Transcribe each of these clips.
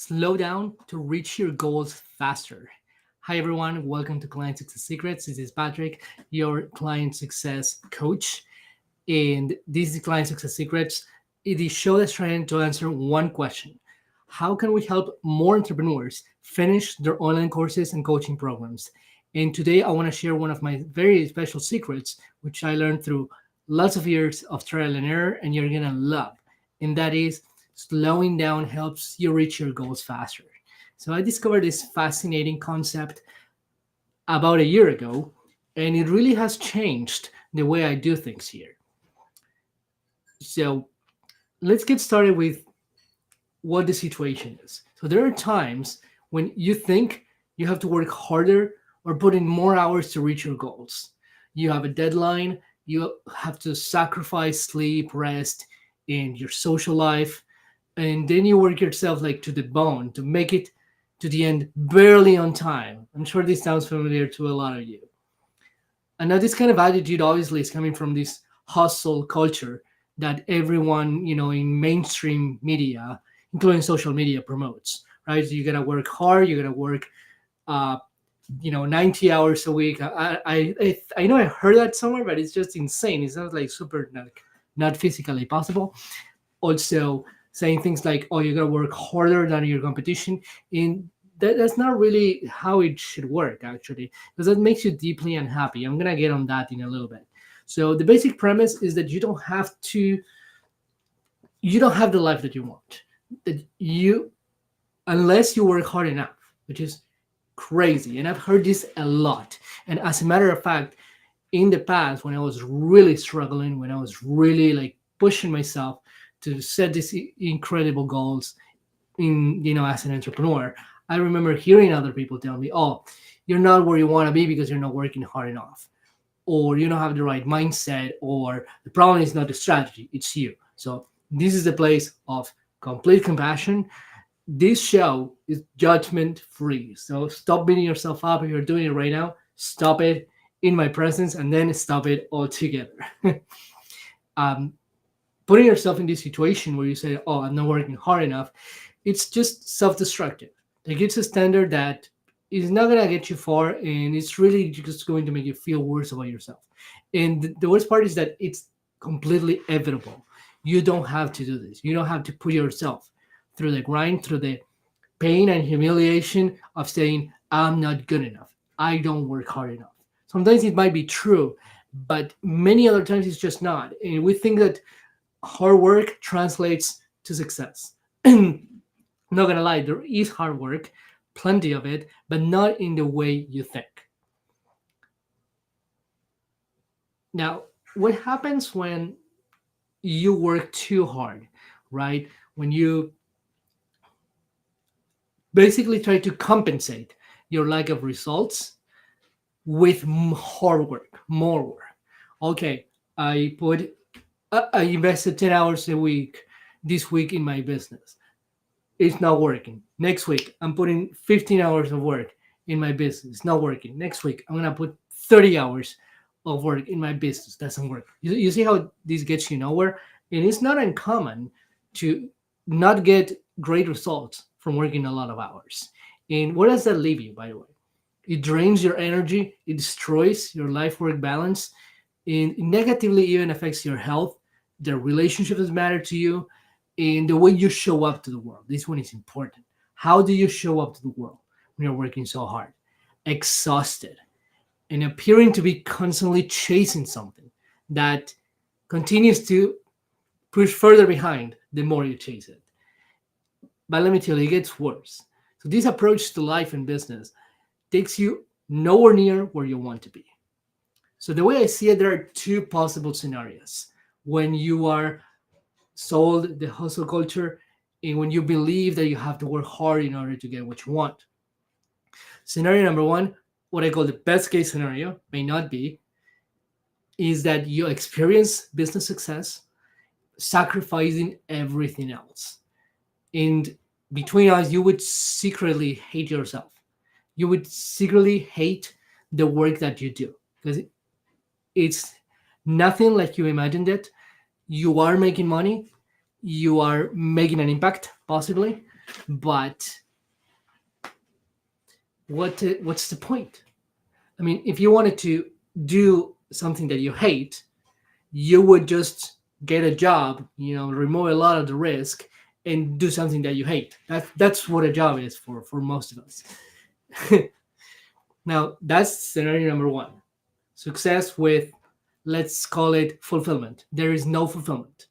Slow down to reach your goals faster. Hi, everyone. Welcome to Client Success Secrets. This is Patrick, your client success coach. And this is Client Success Secrets. It is a show that's trying to answer one question: how can we help more entrepreneurs finish their online courses and coaching programs? And today, I want to share one of my very special secrets, which I learned through lots of years of trial and error, and you're going to love. And that is slowing down helps you reach your goals faster. So I discovered this fascinating concept about a year ago, and it really has changed the way I do things here. So let's get started with what the situation is. So there are times when you think you have to work harder or put in more hours to reach your goals. You have a deadline, you have to sacrifice sleep, rest, and your social life, and then you work yourself like to the bone to make it to the end barely on time. I'm sure this sounds familiar to a lot of you. And now this kind of attitude obviously is coming from this hustle culture that everyone, in mainstream media, including social media, promotes, right? So you gotta work hard, you gotta work, uh, 90 hours a week. I know I heard that somewhere, but it's just insane. It sounds like super not physically possible. Also saying things like, oh, you gotta work harder than your competition. And that's not really how it should work, actually, because that makes you deeply unhappy. I'm gonna get on that in a little bit. So the basic premise is that you don't have the life that you want. That you unless you work hard enough, which is crazy. And I've heard this a lot. And as a matter of fact, in the past, when I was really struggling, when I was really like pushing myself to set these incredible goals as an entrepreneur, I remember hearing other people tell me, oh, you're not where you want to be because you're not working hard enough, or you don't have the right mindset, or the problem is not the strategy, it's you. So this is the place of complete compassion. This show is judgment free. So stop beating yourself up. If you're doing it right now, stop it in my presence, and then stop it altogether. um, Putting yourself in this situation where you say, oh, I'm not working hard enough, it's just self-destructive. Like, it's a standard that is not going to get you far, and it's really just going to make you feel worse about yourself. And the worst part is that it's completely inevitable. You don't have to do this. You don't have to put yourself through the grind, through the pain and humiliation of saying, I'm not good enough. I don't work hard enough. Sometimes it might be true, but many other times it's just not. And we think that hard work translates to success. I'm not gonna lie, there is hard work, plenty of it, but not in the way you think. Now, what happens when you work too hard, right? When you basically try to compensate your lack of results with hard work, more work. Okay, I invested 10 hours a week this week in my business. It's not working. Next week, I'm putting 15 hours of work in my business. It's not working. Next week, I'm going to put 30 hours of work in my business. Doesn't work. You see how this gets you nowhere? And it's not uncommon to not get great results from working a lot of hours. And where does that leave you, by the way? It drains your energy, it destroys your life work balance, and it negatively even affects your health, the relationships that matter to you, and the way you show up to the world. This one is important. How do you show up to the world when you're working so hard? Exhausted and appearing to be constantly chasing something that continues to push further behind the more you chase it. But let me tell you, it gets worse. So this approach to life and business takes you nowhere near where you want to be. So the way I see it, there are two possible scenarios when you are sold the hustle culture and when you believe that you have to work hard in order to get what you want. Scenario number one, what I call the best case scenario, may not be, is that you experience business success sacrificing everything else. And between us, you would secretly hate yourself. You would secretly hate the work that you do because it's nothing like you imagined it. You are making money, you are making an impact, possibly, But what's the point? I mean, if you wanted to do something that you hate, you would just get a job, remove a lot of the risk and do something that you hate. That's what a job is for most of us. Now, that's scenario number one. Success with, let's call it, fulfillment. There is no fulfillment.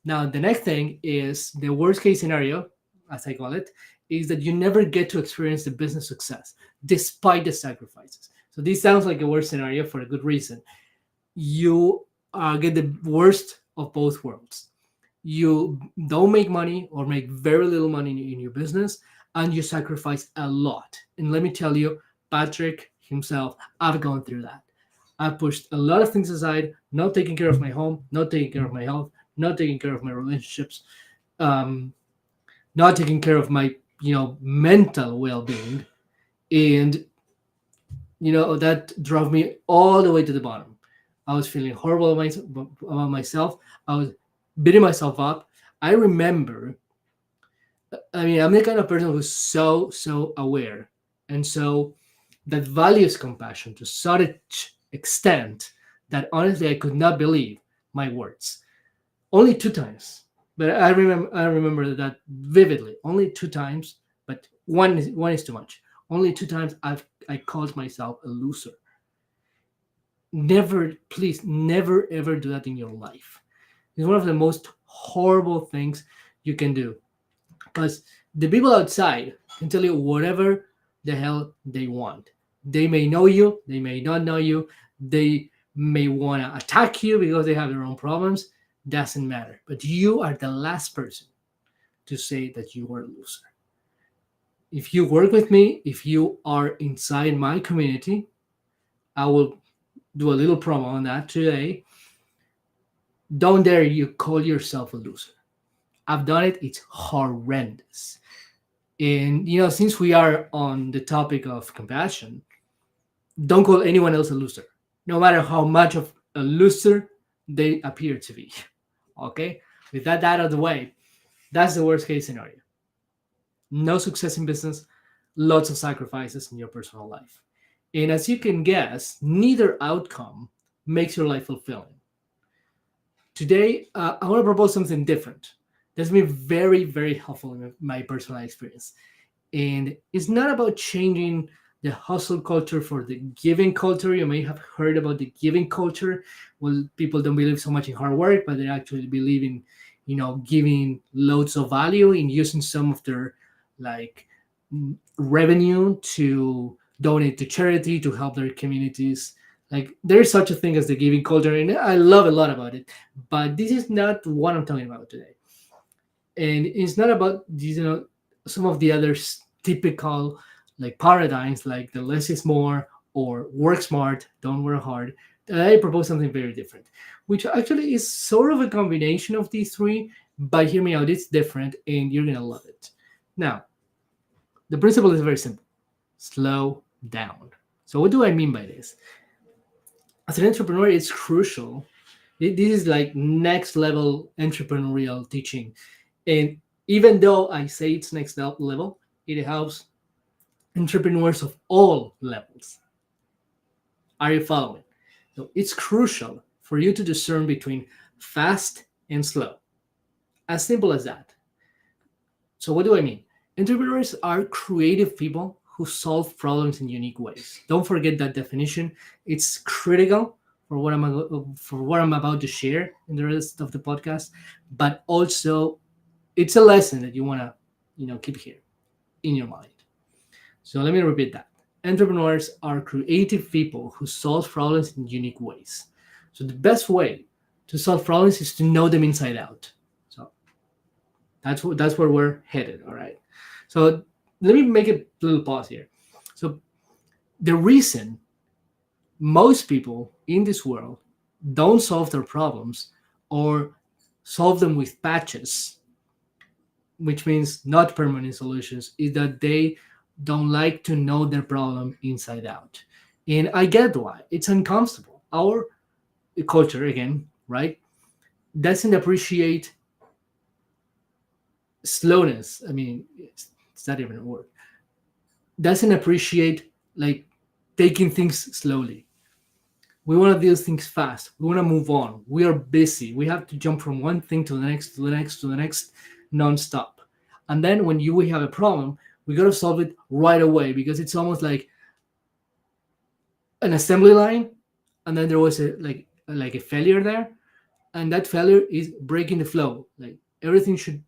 Now, the next thing is the worst case scenario, as I call it, is that you never get to experience the business success despite the sacrifices. So this sounds like a worst scenario for a good reason. You get the worst of both worlds. You don't make money or make very little money in your business, and you sacrifice a lot. And let me tell you, Patrick himself, I've gone through that. I pushed a lot of things aside, not taking care of my home, not taking care of my health, not taking care of my relationships, um, not taking care of my mental well-being, and that drove me all the way to the bottom. I was feeling horrible about myself. I was beating myself up. I remember, I mean, I'm the kind of person who's so aware, and so that values compassion to such extent that honestly I could not believe my words. Only two times, but I remember that vividly. Only two times, but one is too much. Only two times I called myself a loser. Never, please, never ever do that in your life. It's one of the most horrible things you can do, because the people outside can tell you whatever the hell they want. They may know you, they may not know you, they may want to attack you because they have their own problems. Doesn't matter. But you are the last person to say that you are a loser. If you work with me, if you are inside my community, I will do a little promo on that today. Don't dare you call yourself a loser. I've done it, it's horrendous. And since we are on the topic of compassion, don't call anyone else a loser, no matter how much of a loser they appear to be. Okay? With that out of the way, that's the worst case scenario. No success in business, lots of sacrifices in your personal life. And as you can guess, neither outcome makes your life fulfilling. Today, I want to propose something different. That's been very, very helpful in my personal experience. And it's not about changing the hustle culture for the giving culture. You may have heard about the giving culture. Well, people don't believe so much in hard work, but they actually believe in, giving loads of value in using some of their like revenue to donate to charity to help their communities. Like there is such a thing as the giving culture, and I love a lot about it. But this is not what I'm talking about today, and it's not about these, some of the other typical like paradigms, like the less is more or work smart, don't work hard. I propose something very different, which actually is sort of a combination of these three. But hear me out, it's different, and you're gonna love it. Now, the principle is very simple: slow down. So, what do I mean by this? As an entrepreneur, it's crucial. This is like next level entrepreneurial teaching. And even though I say it's next level, it helps entrepreneurs of all levels. Are you following? So it's crucial for you to discern between fast and slow. As simple as that. So, what do I mean? Entrepreneurs are creative people who solve problems in unique ways. Don't forget that definition. It's critical for what I'm about to share in the rest of the podcast, but also it's a lesson that you want to keep here in your mind. So let me repeat that. Entrepreneurs are creative people who solve problems in unique ways. So the best way to solve problems is to know them inside out. So that's where we're headed. All right. So let me make a little pause here. So the reason most people in this world don't solve their problems or solve them with patches, which means not permanent solutions, is that they don't like to know their problem inside out. And I get why. It's uncomfortable. Our culture, again, right, doesn't appreciate slowness, I mean, it's not even a word, doesn't appreciate like taking things slowly. We want to do things fast. We want to move on. We are busy. We have to jump from one thing to the next, to the next, to the next, nonstop. And then when we have a problem, we got to solve it right away because it's almost like an assembly line, and then there was a a failure there, and that failure is breaking the flow. Like everything should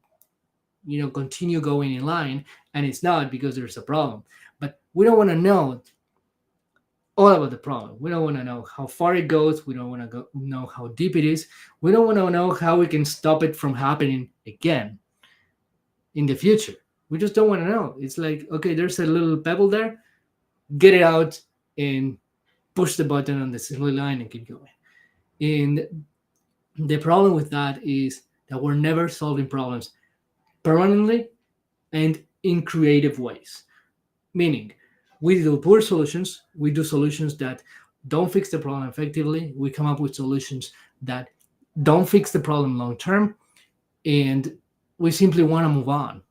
continue going in line, and it's not because there's a problem. But we don't want to know all about the problem. We don't want to know how far it goes. We don't want to know how deep it is. We don't want to know how we can stop it from happening again in the future. We just don't want to know. It's like, okay, there's a little pebble there, get it out and push the button on the assembly line and keep going. And the problem with that is that we're never solving problems permanently and in creative ways. Meaning, we do poor solutions, we do solutions that don't fix the problem effectively, we come up with solutions that don't fix the problem long term, and we simply want to move on.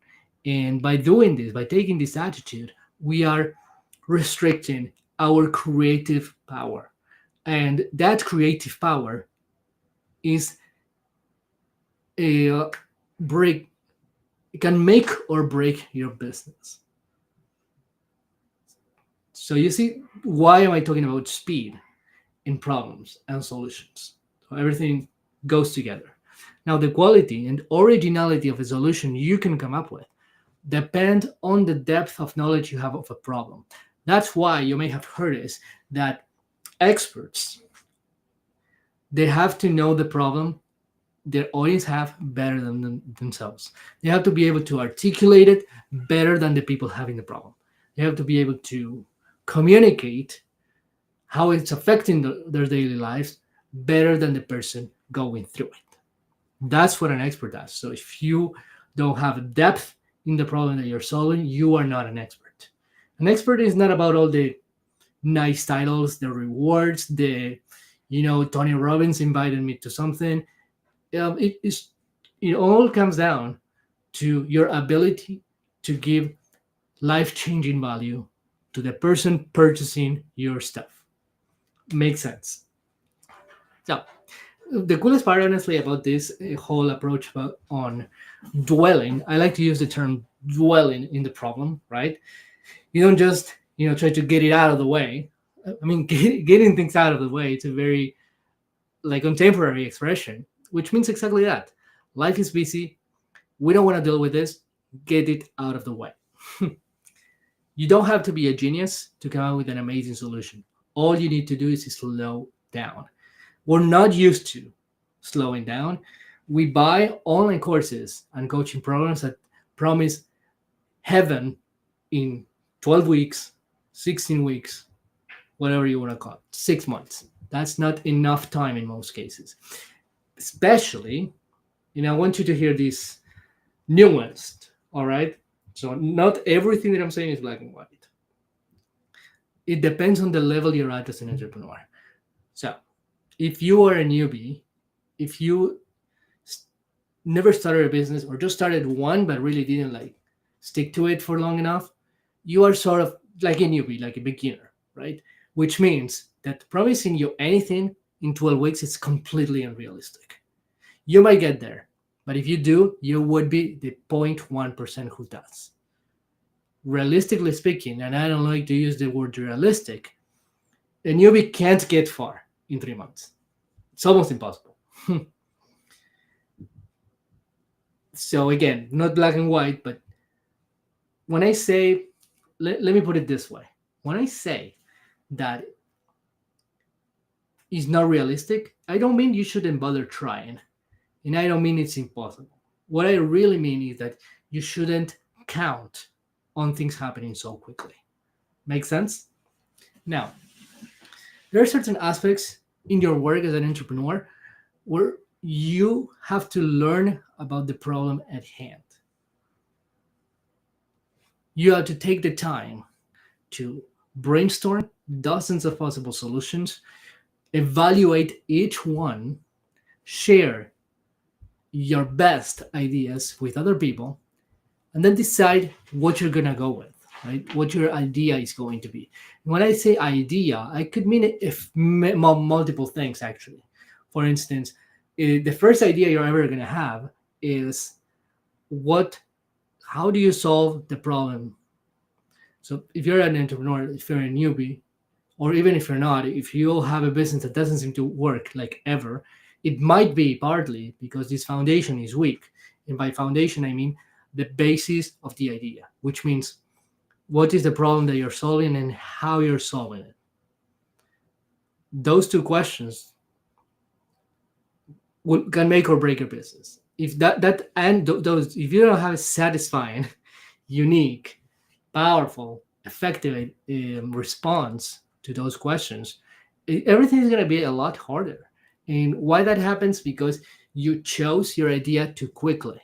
And by doing this, by taking this attitude, we are restricting our creative power. And that creative power is a break, it can make or break your business. So you see, why am I talking about speed in problems and solutions? So everything goes together. Now, the quality and originality of a solution you can come up with depend on the depth of knowledge you have of a problem. That's why you may have heard is that experts, they have to know the problem their audience have better than themselves. They have to be able to articulate it better than the people having the problem. They have to be able to communicate how it's affecting their daily lives better than the person going through it. That's what an expert does. So if you don't have depth in the problem that you're solving, you are not an expert. An expert is not about all the nice titles, the rewards, Tony Robbins invited me to something. It all comes down to your ability to give life-changing value to the person purchasing your stuff. Makes sense. So the coolest part, honestly, about this whole approach on dwelling, I like to use the term dwelling in the problem, right? You don't just try to get it out of the way. I mean, getting things out of the way, it's a very contemporary expression, which means exactly that. Life is busy. We don't want to deal with this. Get it out of the way. You don't have to be a genius to come up with an amazing solution. All you need to do is to slow down. We're not used to slowing down. We buy online courses and coaching programs that promise heaven in 12 weeks, 16 weeks, whatever you want to call it, 6 months. That's not enough time in most cases. Especially, I want you to hear this nuanced, all right? So not everything that I'm saying is black and white. It depends on the level you're at as an entrepreneur. So if you are a newbie, if you never started a business or just started one but really didn't stick to it for long enough, you are sort of like a newbie, like a beginner, right? Which means that promising you anything in 12 weeks is completely unrealistic. You might get there, but if you do, you would be the 0.1% who does. Realistically speaking, and I don't like to use the word realistic, a newbie can't get far in 3 months. It's almost impossible. So again, not black and white, but when I say, let me put it this way. When I say that is not realistic, I don't mean you shouldn't bother trying. And I don't mean it's impossible. What I really mean is that you shouldn't count on things happening so quickly. Make sense? Now, there are certain aspects in your work as an entrepreneur where you have to learn about the problem at hand. You have to take the time to brainstorm dozens of possible solutions, evaluate each one, share your best ideas with other people, and then decide what you're gonna go with, right? What your idea is going to be. When I say idea, I could mean if multiple things actually. For instance, the first idea you're ever gonna have is what how do you solve the problem. So if you're an entrepreneur, if you're a newbie, or even if you're not, if you have a business that doesn't seem to work like ever, it might be partly because this foundation is weak. And by foundation, I mean the basis of the idea, which means what is the problem that you're solving and how you're solving it. Those two questions can make or break your business. If those, if you don't have a satisfying, unique, powerful, effective response to those questions, everything is going to be a lot harder. And why that happens? Because you chose your idea too quickly.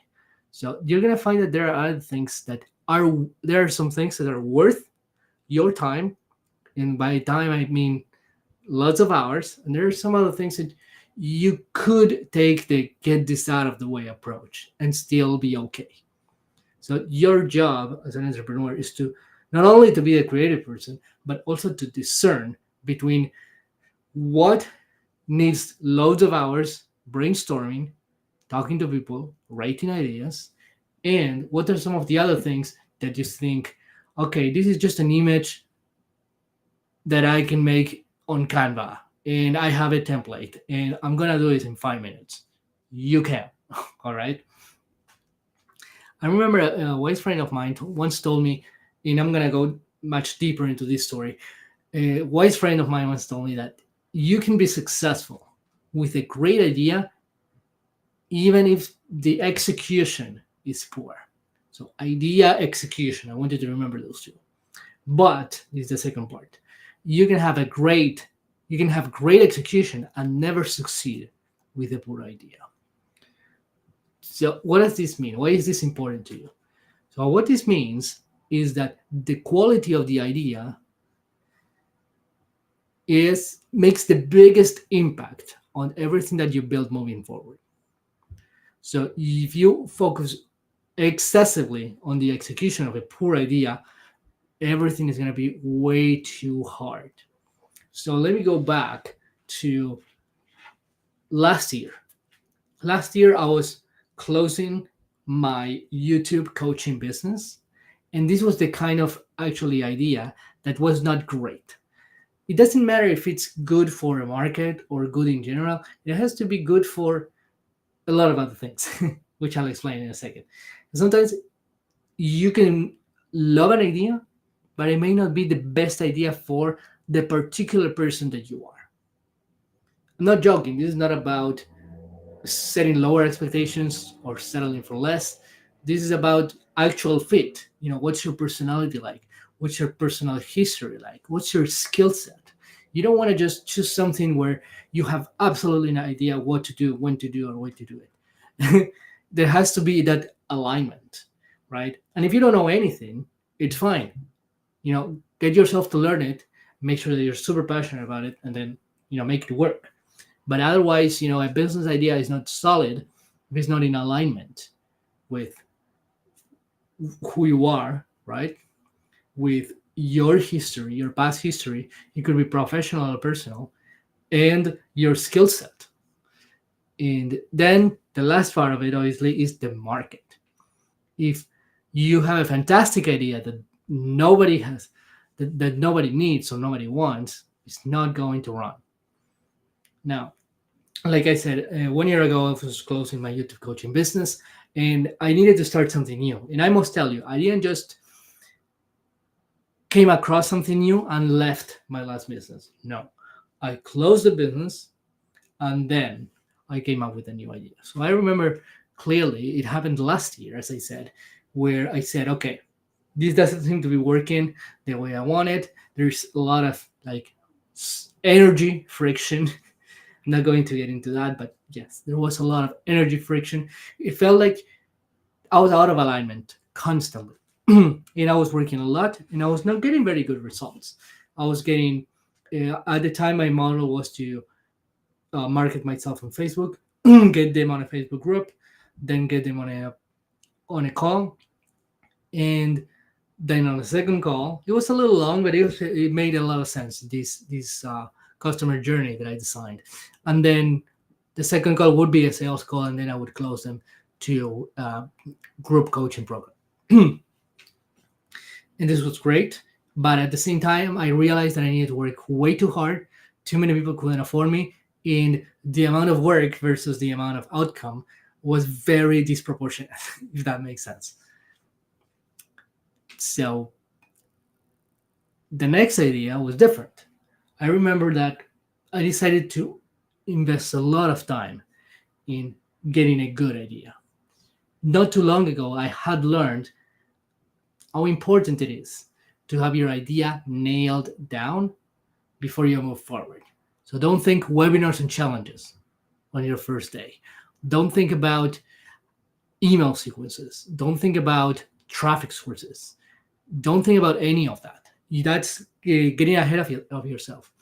So you're going to find that there are other things that are there are some things that are worth your time, and by time I mean lots of hours. And there are some other things that you could take the get this out of the way approach and still be okay. So your job as an entrepreneur is to not only to be a creative person, but also to discern between what needs loads of hours brainstorming, talking to people, writing ideas, and what are some of the other things that you think, okay, this is just an image that I can make on Canva and I have a template and I'm gonna do it in 5 minutes. You can, all right? I remember a wise friend of mine once told me, and I'm gonna go much deeper into this story. A wise friend of mine once told me that you can be successful with a great idea even if the execution is poor. So idea, execution. I want you to remember those two. But this is the second part. You can have a great, you can have great execution and never succeed with a poor idea. So what does this mean? Why is this important to you? So what this means is that the quality of the idea is makes the biggest impact on everything that you build moving forward. So if you focus excessively on the execution of a poor idea, everything is going to be way too hard. So let me go back to last year. Last year, I was closing my YouTube coaching business, and this was the kind of actually idea that was not great. It doesn't matter if it's good for a market or good in general, it has to be good for a lot of other things, which I'll explain in a second. Sometimes you can love an idea, but it may not be the best idea for the particular person that you are. I'm not joking. This is not about setting lower expectations or settling for less. This is about actual fit. You know, what's your personality like? What's your personal history like? What's your skill set? You don't want to just choose something where you have absolutely no idea what to do, when to do, or when to do it. There has to be that alignment, right? And if you don't know anything, it's fine. You know, get yourself to learn it, make sure that you're super passionate about it, and then, you know, make it work. But otherwise, you know, a business idea is not solid if it's not in alignment with who you are, right? With your history, your past history. It could be professional or personal, and your skill set. And then the last part of it, obviously, is the market. If you have a fantastic idea that nobody has, that nobody needs or nobody wants, it's not going to run. Now, like I said, 1 year ago, I was closing my YouTube coaching business and I needed to start something new. And I must tell you, I didn't just came across something new and left my last business. No, I closed the business and then I came up with a new idea. So I remember clearly it happened last year, as I said, where I said, okay, this doesn't seem to be working the way I want it. There's a lot of like energy friction. I'm not going to get into that, but yes, there was a lot of energy friction. It felt like I was out of alignment constantly. And I was working a lot and I was not getting very good results. I was getting, at the time, my model was to market myself on Facebook, get them on a Facebook group, then get them on a call, And then on the second call, it was a little long, but it made a lot of sense. This customer journey that I designed, and then the second call would be a sales call, and then I would close them to group coaching program. And this was great, but at the same time, I realized that I needed to work way too hard. Too many people couldn't afford me, and the amount of work versus the amount of outcome was very disproportionate, if that makes sense. So the next idea was different. I remember that I decided to invest a lot of time in getting a good idea. Not too long ago, I had learned how important it is to have your idea nailed down before you move forward. So don't think webinars and challenges on your first day. Don't think about email sequences. Don't think about traffic sources. Don't think about any of that. That's getting ahead of yourself.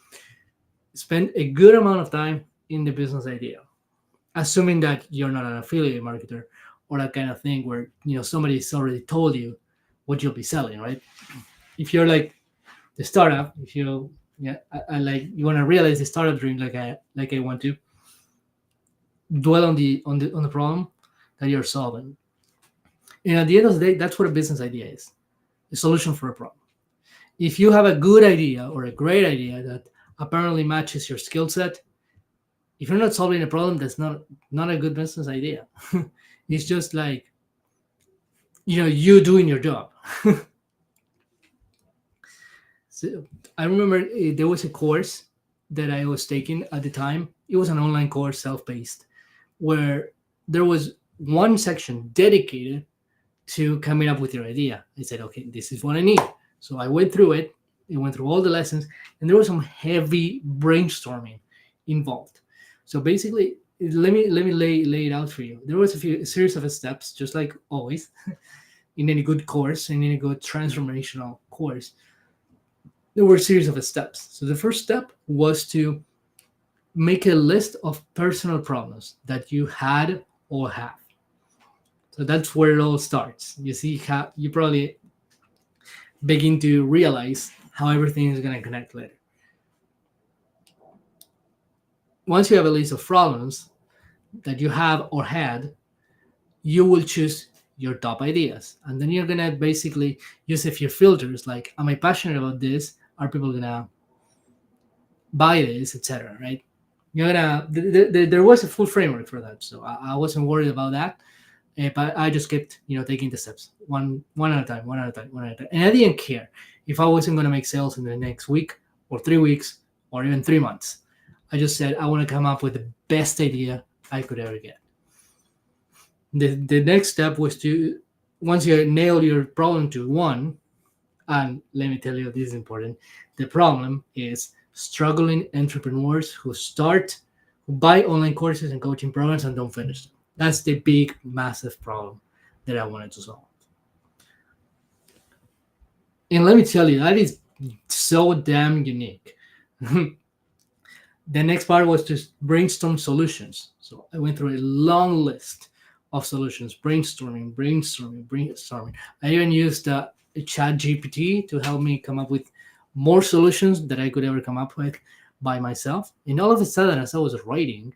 Spend a good amount of time in the business idea, assuming that you're not an affiliate marketer or that kind of thing where somebody's already told you what you'll be selling, right? If you're like the startup, if you yeah, I like you want to realize the startup dream like I want to dwell on the problem that you're solving. And at the end of the day, that's what a business idea is: a solution for a problem. If you have a good idea or a great idea that apparently matches your skill set, if you're not solving a problem, that's not a good business idea. It's just like you doing your job. So I remember there was a course that I was taking at the time. It was an online course, self-paced, where there was one section dedicated to coming up with your idea. I said, okay, this is what I need. So I went through it. I went through all the lessons, and there was some heavy brainstorming involved. So basically, let me lay it out for you. There was a series of steps, just like always, in any good course, in any good transformational course. There were a series of steps. So the first step was to make a list of personal problems that you had or have. So that's where it all starts. You see how you probably begin to realize how everything is going to connect later. Once you have a list of problems that you have or had, you will choose your top ideas. And then you're going to basically use a few filters like, am I passionate about this? Are people going to buy this, etc. Right? You're gonna. There was a full framework for that, so I wasn't worried about that. But I just kept, taking the steps one at a time, one at a time, one at a time, and I didn't care if I wasn't gonna make sales in the next week or 3 weeks or even 3 months. I just said I want to come up with the best idea I could ever get. The next step was to, once you nail your problem to one, and let me tell you, this is important. The problem is struggling entrepreneurs who buy online courses and coaching programs and don't finish them. That's the big, massive problem that I wanted to solve. And let me tell you, that is so damn unique. The next part was to brainstorm solutions. So I went through a long list of solutions, brainstorming. I even used Chat GPT to help me come up with more solutions that I could ever come up with by myself. And all of a sudden, as I was writing,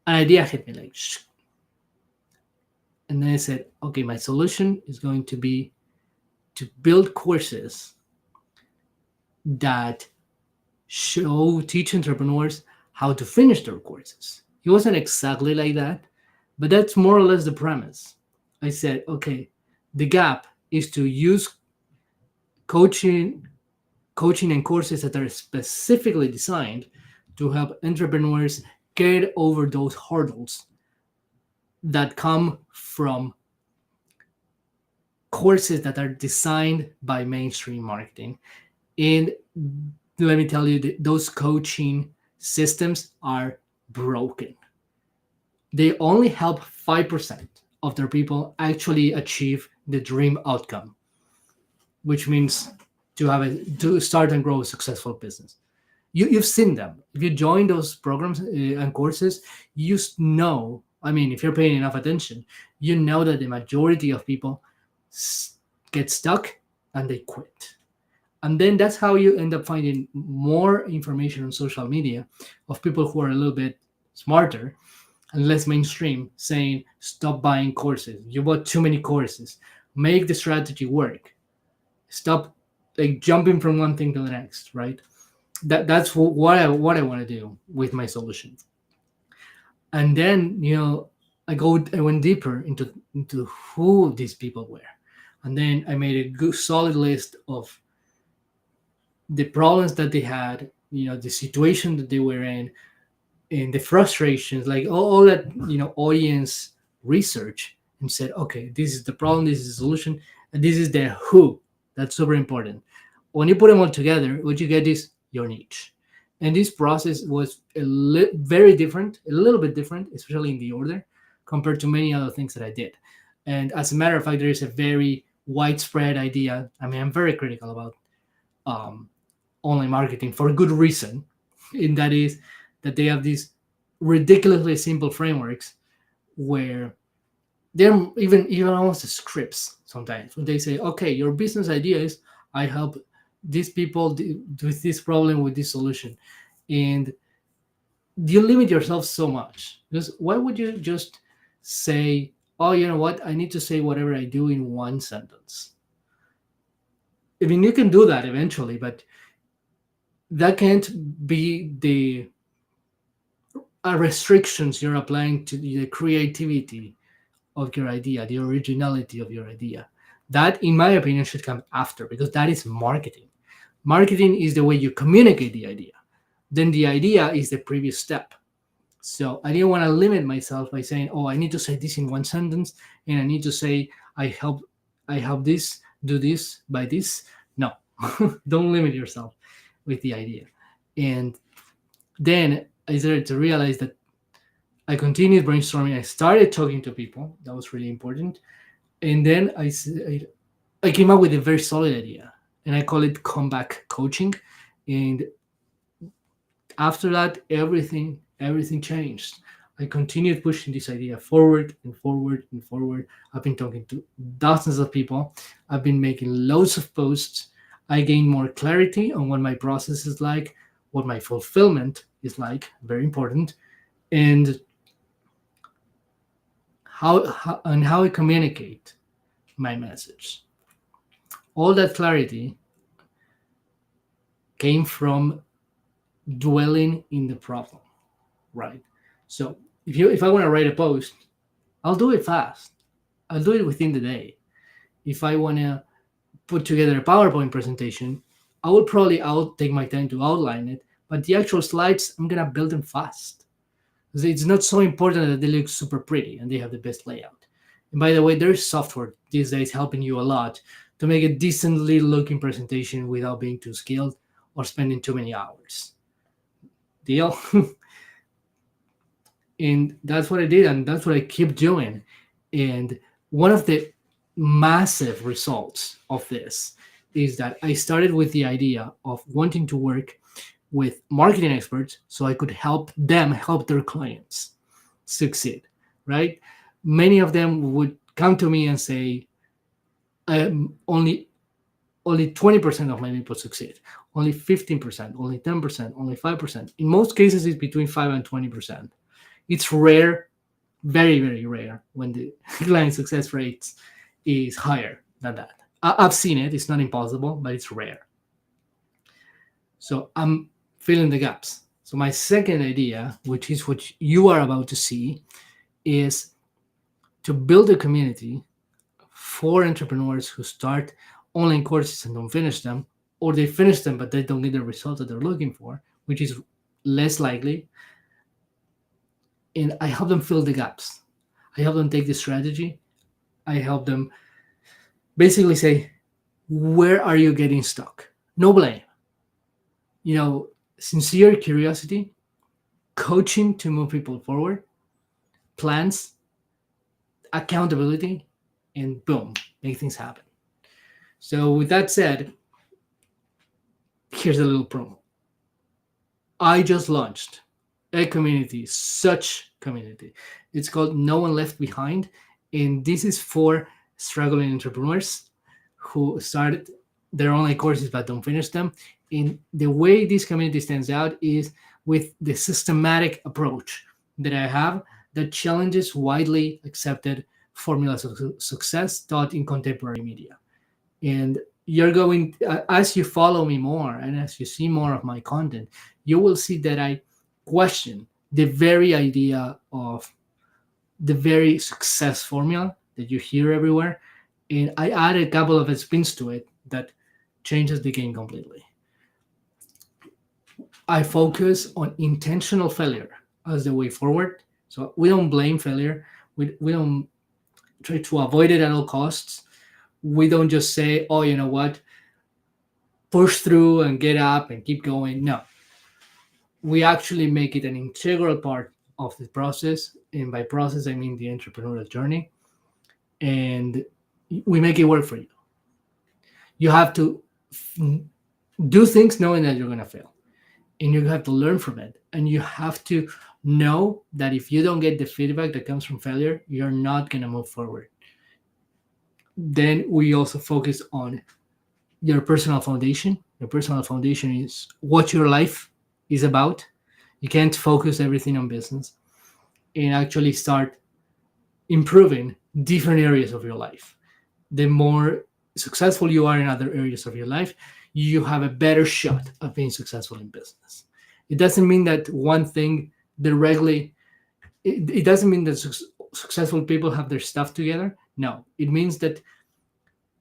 an idea hit me like, shh. And then I said, okay, my solution is going to be to build courses that teach entrepreneurs how to finish their courses. It wasn't exactly like that, but that's more or less the premise. I said, okay, the gap is to use coaching and courses that are specifically designed to help entrepreneurs get over those hurdles that come from courses that are designed by mainstream marketing. And let me tell you, those coaching systems are broken. They only help 5% of their people actually achieve the dream outcome, which means to start and grow a successful business. You've seen them. If you join those programs and courses, if you're paying enough attention, you know that the majority of people s- get stuck and they quit. And then that's how you end up finding more information on social media of people who are a little bit smarter and less mainstream saying, stop buying courses. You bought too many courses. Make the strategy work. Stop like jumping from one thing to the next, right? That's what I want to do with my solution. And then, I went deeper into who these people were. And then I made a good solid list of the problems that they had, the situation that they were in, and the frustrations, like all that, audience research, and said, okay, this is the problem, this is the solution, and this is the who. That's super important. When you put them all together, what you get is your niche. And this process was very different, a little bit different, especially in the order, compared to many other things that I did. And as a matter of fact, there is a very widespread idea. I mean, I'm very critical about um, online marketing for a good reason, and that is that they have these ridiculously simple frameworks where they're even almost scripts sometimes when they say, okay, your business idea is I help these people with this problem with this solution. And you limit yourself so much, because why would you just say, oh, you know what, I need to say whatever I do in one sentence? I mean, you can do that eventually, but that can't be the restrictions you're applying to the creativity of your idea, the originality of your idea. That, in my opinion, should come after, because that is marketing. Marketing is the way you communicate the idea. Then the idea is the previous step. So I didn't want to limit myself by saying, "Oh, I need to say this in one sentence, and I need to say I help this, do this, by this." No, don't limit yourself with the idea. And then I started to realize that I continued brainstorming. I started talking to people. That was really important. And then I came up with a very solid idea, and I call it comeback coaching. And after that, everything changed. I continued pushing this idea forward and forward and forward. I've been talking to dozens of people. I've been making loads of posts. I gained more clarity on what my process is like, what my fulfillment is like, very important, and how I communicate my message. All that clarity came from dwelling in the problem, right? So if I want to write a post, I'll do it fast. I'll do it within the day. If I want to put together a PowerPoint presentation, I'll take my time to outline it, but the actual slides, I'm gonna build them fast. It's not so important that they look super pretty and they have the best layout. And by the way, there's software these days helping you a lot to make a decently looking presentation without being too skilled or spending too many hours. Deal? And that's what I did, and that's what I keep doing. And one of the massive results of this is that I started with the idea of wanting to work with marketing experts so I could help them help their clients succeed, right? Many of them would come to me and say, only 20% of my people succeed, only 15%, only 10%, only 5%. In most cases, it's between 5 and 20%. It's rare, very, very rare, when the client success rates is higher than that. I've seen it. It's not impossible, but it's rare. So I'm filling the gaps. So my second idea, which is what you are about to see, is to build a community for entrepreneurs who start online courses and don't finish them, or they finish them but they don't get the result that they're looking for, which is less likely. And I help them fill the gaps. I help them take the strategy. I help them basically say, where are you getting stuck? No blame. Sincere curiosity, coaching to move people forward, plans, accountability, and boom, make things happen. So with that said, here's a little promo. I just launched a community, such community. It's called No One Left Behind, and this is for struggling entrepreneurs who started their online courses but don't finish them. And the way this community stands out is with the systematic approach that I have that challenges widely accepted formulas of success taught in contemporary media. And you're going, as you follow me more and as you see more of my content, you will see that I question the very idea of the very success formula that you hear everywhere. And I added a couple of spins to it that changes the game completely. I focus on intentional failure as the way forward. So we don't blame failure. We don't try to avoid it at all costs. We don't just say, oh, you know what, push through and get up and keep going. No, we actually make it an integral part of the process. And by process, I mean the entrepreneurial journey. And we make it work for you. You have to do things knowing that you're going to fail. And you have to learn from it. And you have to know that if you don't get the feedback that comes from failure, you're not going to move forward. Then we also focus on your personal foundation. Your personal foundation is what your life is about. You can't focus everything on business and actually start improving different areas of your life. The more successful you are in other areas of your life, you have a better shot of being successful in business. It doesn't mean that one thing directly, it doesn't mean that successful people have their stuff together. No, it means that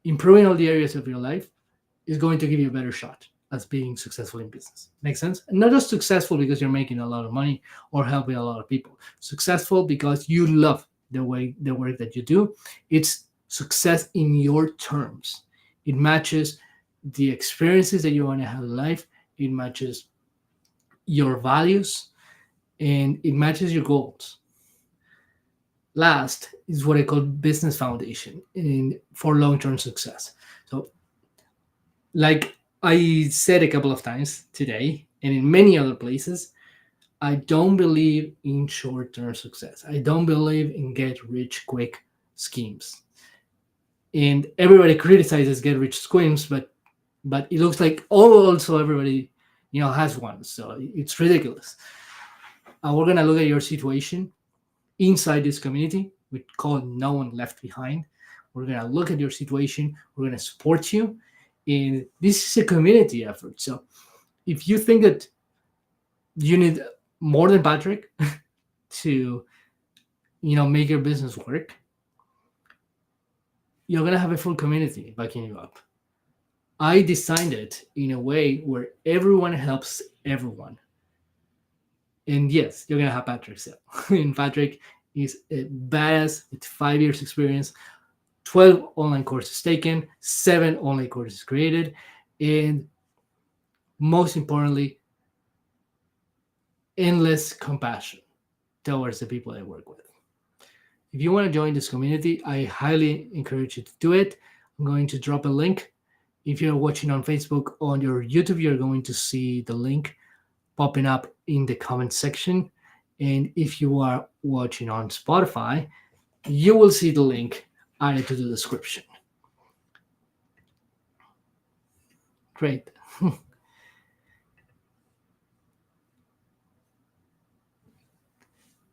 improving all the areas of your life is going to give you a better shot as being successful in business. Make sense? And not just successful because you're making a lot of money or helping a lot of people. Successful because you love the work that you do. It's success in your terms. It matches the experiences that you want to have in life. It matches your values and it matches your goals. Last is what I call business foundation for long-term success. So, like I said a couple of times today and in many other places, I don't believe in short-term success. I don't believe in get rich quick schemes. And everybody criticizes get rich schemes, but it looks like also everybody has one. So it's ridiculous. We're gonna look at your situation inside this community. We call it No One Left Behind. We're gonna look at your situation. We're gonna support you. And this is a community effort. So if you think that you need more than Patrick to make your business work, you're gonna have a full community backing you up. I designed it in a way where everyone helps everyone. And yes, you're gonna have Patrick still. And Patrick is a badass with 5 years experience, 12 online courses taken, 7 online courses created, and most importantly, endless compassion towards the people I work with. If you want to join this community, I highly encourage you to do it. I'm going to drop a link. If you're watching on Facebook, on your YouTube, you're going to see the link popping up in the comment section. And if you are watching on Spotify, you will see the link added to the description. Great.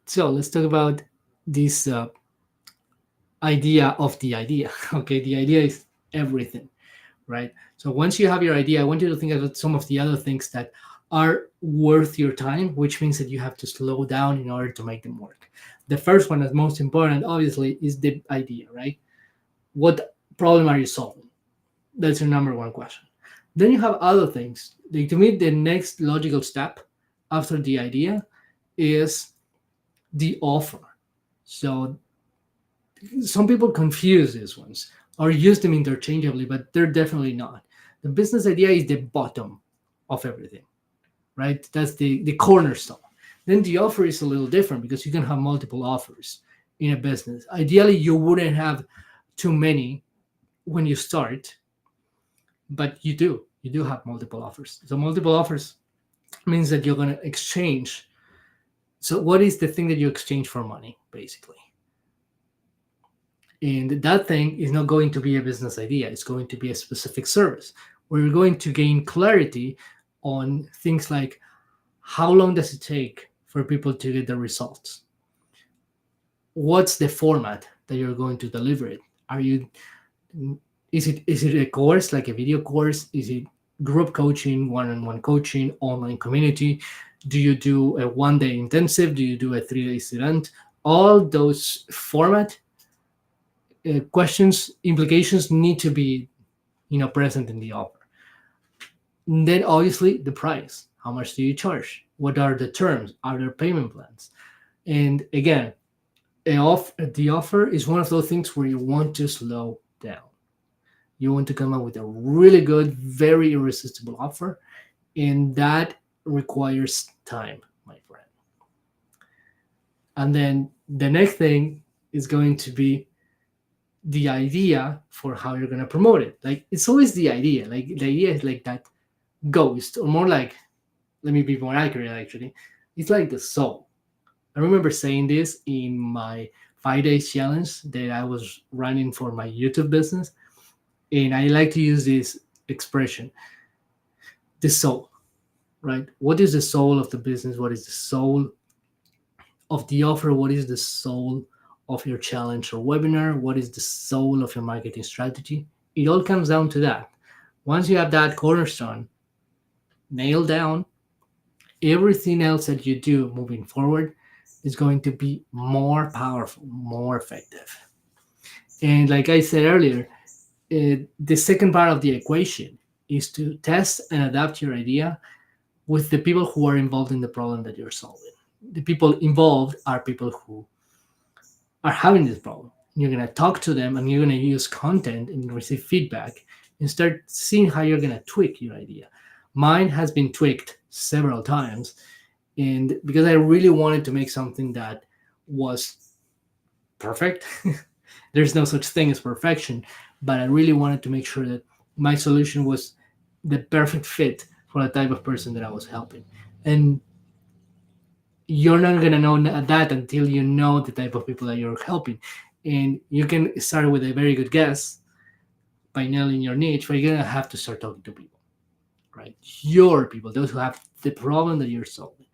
So let's talk about this idea of the idea. Okay, the idea is everything, right? So once you have your idea, I want you to think about some of the other things that are worth your time, which means that you have to slow down in order to make them work. The first one, that's most important, obviously, is the idea, right? What problem are you solving? That's your number one question. Then you have other things. To me, the next logical step after the idea is the offer. So some people confuse these ones or use them interchangeably, but they're definitely not. The business idea is the bottom of everything, right? That's the cornerstone. Then the offer is a little different because you can have multiple offers in a business. Ideally, you wouldn't have too many when you start, but you do. You do have multiple offers. So multiple offers means that you're going to exchange. So what is the thing that you exchange for money, basically? And that thing is not going to be a business idea, it's going to be a specific service where you're going to gain clarity on things like how long does it take for people to get the results? What's the format that you're going to deliver it? Are you is it a course like a video course? Is it group coaching, one-on-one coaching, online community? Do you do a 1 day intensive? Do you do a 3 day event? All those format questions, implications need to be present in the offer. And then obviously the price. How much do you charge? What are the terms? Are there payment plans? And again, the offer is one of those things where you want to slow down. You want to come up with a really good, very irresistible offer, and that requires time, my friend. And then the next thing is going to be the idea for how you're going to promote it. Like, it's always the idea. Like, the idea is like that ghost, or more like, let me be more accurate actually, it's like the soul. I remember saying this in my 5 days challenge that I was running for my YouTube business, and I like to use this expression, the soul, right? What is the soul of the business? What is the soul of the offer? What is the soul of your challenge or webinar? What is the soul of your marketing strategy? It all comes down to that. Once you have that cornerstone nailed down, everything else that you do moving forward is going to be more powerful, more effective. And like I said earlier, the second part of the equation is to test and adapt your idea with the people who are involved in the problem that you're solving. The people involved are people who are having this problem. You're going to talk to them and you're going to use content and receive feedback and start seeing how you're going to tweak your idea. Mine has been tweaked several times, and because I really wanted to make something that was perfect. There's no such thing as perfection, but I really wanted to make sure that my solution was the perfect fit for the type of person that I was helping. And you're not going to know that until you know the type of people that you're helping. And you can start with a very good guess by nailing your niche, but you're going to have to start talking to people, right? Your people, those who have the problem that you're solving.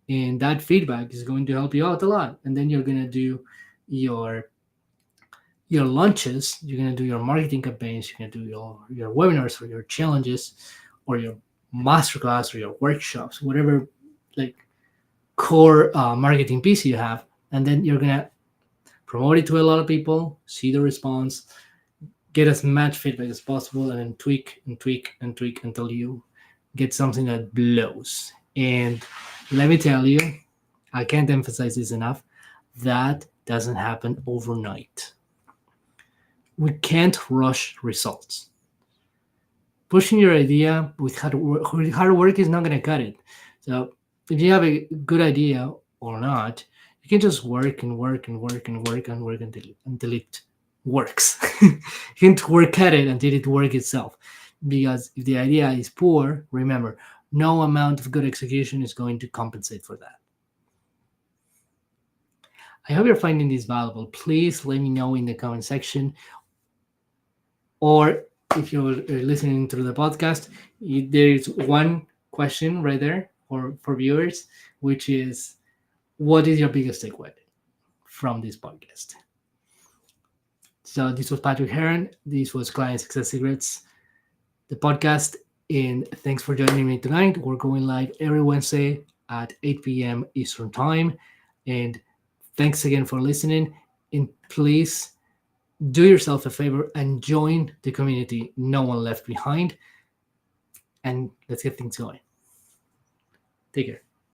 And that feedback is going to help you out a lot. And then you're going to do your launches, you're going to do your marketing campaigns, you're going to do your webinars or your challenges or your masterclass or your workshops, whatever like core marketing piece you have. And then you're going to promote it to a lot of people, see the response, get as much feedback as possible, and then tweak and tweak and tweak until you get something that blows. And let me tell you, I can't emphasize this enough, that doesn't happen overnight. We can't rush results. Pushing your idea with hard work is not going to cut it. So if you have a good idea or not, you can just work and work and work and work and work until it works. You can't work at it until it works itself. Because if the idea is poor, remember, no amount of good execution is going to compensate for that. I hope you're finding this valuable. Please let me know in the comment section, or if you're listening through the podcast, there is one question right there for viewers, which is, what is your biggest takeaway from this podcast? So this was Patrick Heron. This was Client Success Secrets, the podcast. And thanks for joining me tonight. We're going live every Wednesday at 8 p.m. Eastern Time. And thanks again for listening. And please do yourself a favor and join the community. No one left behind. And let's get things going. Take care.